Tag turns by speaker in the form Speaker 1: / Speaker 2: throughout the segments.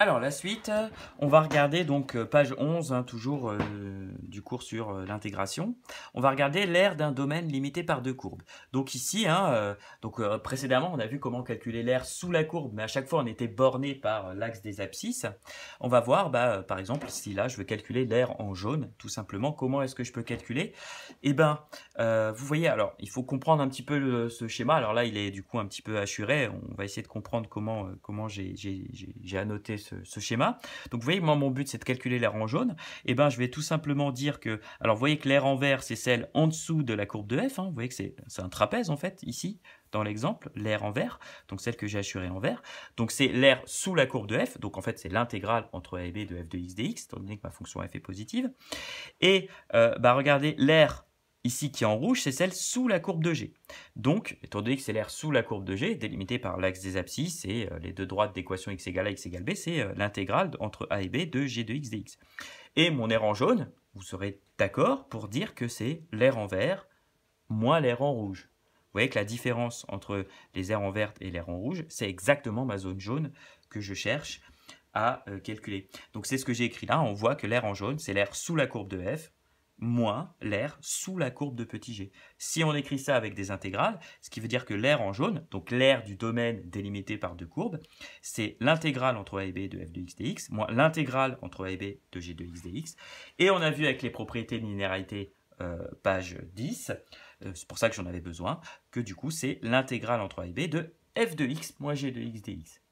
Speaker 1: Alors la suite, on va regarder donc page 11, hein, toujours du cours sur l'intégration. On va regarder l'aire d'un domaine limité par deux courbes. Donc ici, hein, précédemment, on a vu comment calculer l'aire sous la courbe, mais à chaque fois on était borné par l'axe des abscisses. On va voir, par exemple, si là je veux calculer l'aire en jaune, tout simplement, comment est-ce que je peux calculer? Eh bien, vous voyez, alors il faut comprendre un petit peu ce schéma. Alors là, il est du coup un petit peu hachuré. On va essayer de comprendre comment j'ai annoté ce schéma. Donc vous voyez, moi mon but c'est de calculer l'aire en jaune. Et ben je vais tout simplement dire que, alors vous voyez que l'aire en vert c'est celle en dessous de la courbe de f, hein. Vous voyez que c'est un trapèze en fait ici dans l'exemple, l'aire en vert, donc celle que j'ai hachurée en vert. Donc c'est l'aire sous la courbe de f, donc en fait c'est l'intégrale entre a et b de f de x dx, étant donné que ma fonction f est positive. Et regardez, l'aire ici qui est en rouge, c'est celle sous la courbe de G. Donc, étant donné que c'est l'aire sous la courbe de G, délimitée par l'axe des abscisses et les deux droites d'équation x égale a, x égale b, c'est l'intégrale entre a et b de g de x dx. Et mon aire en jaune, vous serez d'accord pour dire que c'est l'aire en vert moins l'aire en rouge. Vous voyez que la différence entre les aires en vert et l'aire en rouge, c'est exactement ma zone jaune que je cherche à calculer. Donc c'est ce que j'ai écrit là, on voit que l'aire en jaune, c'est l'aire sous la courbe de f, moins l'aire sous la courbe de petit g. Si on écrit ça avec des intégrales, ce qui veut dire que l'aire en jaune, donc l'aire du domaine délimité par deux courbes, c'est l'intégrale entre a et b de f de x dx, moins l'intégrale entre a et b de g de x dx. Et on a vu avec les propriétés de linéarité, page 10, c'est pour ça que j'en avais besoin, que du coup c'est l'intégrale entre a et b de f de x moins g de x dx.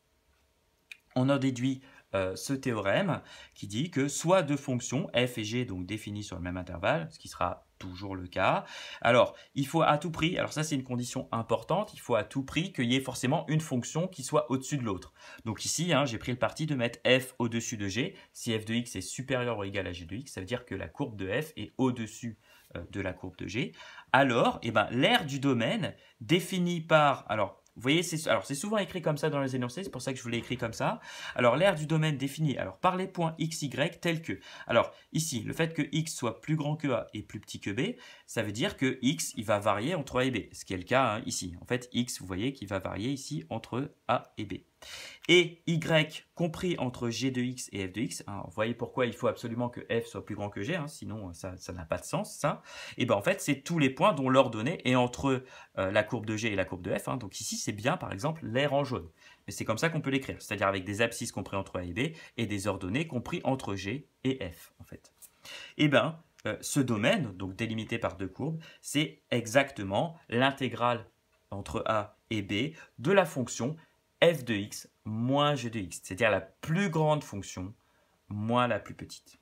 Speaker 1: On a déduit ce théorème qui dit que soit deux fonctions, f et g, donc définies sur le même intervalle, ce qui sera toujours le cas. Alors, il faut à tout prix, alors ça c'est une condition importante, il faut à tout prix qu'il y ait forcément une fonction qui soit au-dessus de l'autre. Donc ici, hein, j'ai pris le parti de mettre f au-dessus de g. Si f de x est supérieur ou égal à g de x, ça veut dire que la courbe de f est au-dessus de la courbe de g. Alors, l'aire du domaine définie par... Alors, vous voyez, c'est souvent écrit comme ça dans les énoncés, c'est pour ça que je vous l'ai écrit comme ça. Alors, l'aire du domaine définie par les points x, y tels que... Alors, ici, le fait que x soit plus grand que a et plus petit que b, ça veut dire que x, il va varier entre a et b, ce qui est le cas hein, ici. En fait, x, vous voyez qu'il va varier ici entre a et b. Et y compris entre g de x et f de x, hein, vous voyez pourquoi il faut absolument que f soit plus grand que g, hein, sinon ça n'a pas de sens, ça. Et en fait, c'est tous les points dont l'ordonnée est entre la courbe de g et la courbe de f. Hein. Donc ici, c'est bien, par exemple, l'aire en jaune. Mais c'est comme ça qu'on peut l'écrire, c'est-à-dire avec des abscisses compris entre a et b et des ordonnées compris entre g et f, en fait. Et ce domaine, donc délimité par deux courbes, c'est exactement l'intégrale entre a et b de la fonction f de x moins g de x, c'est-à-dire la plus grande fonction moins la plus petite.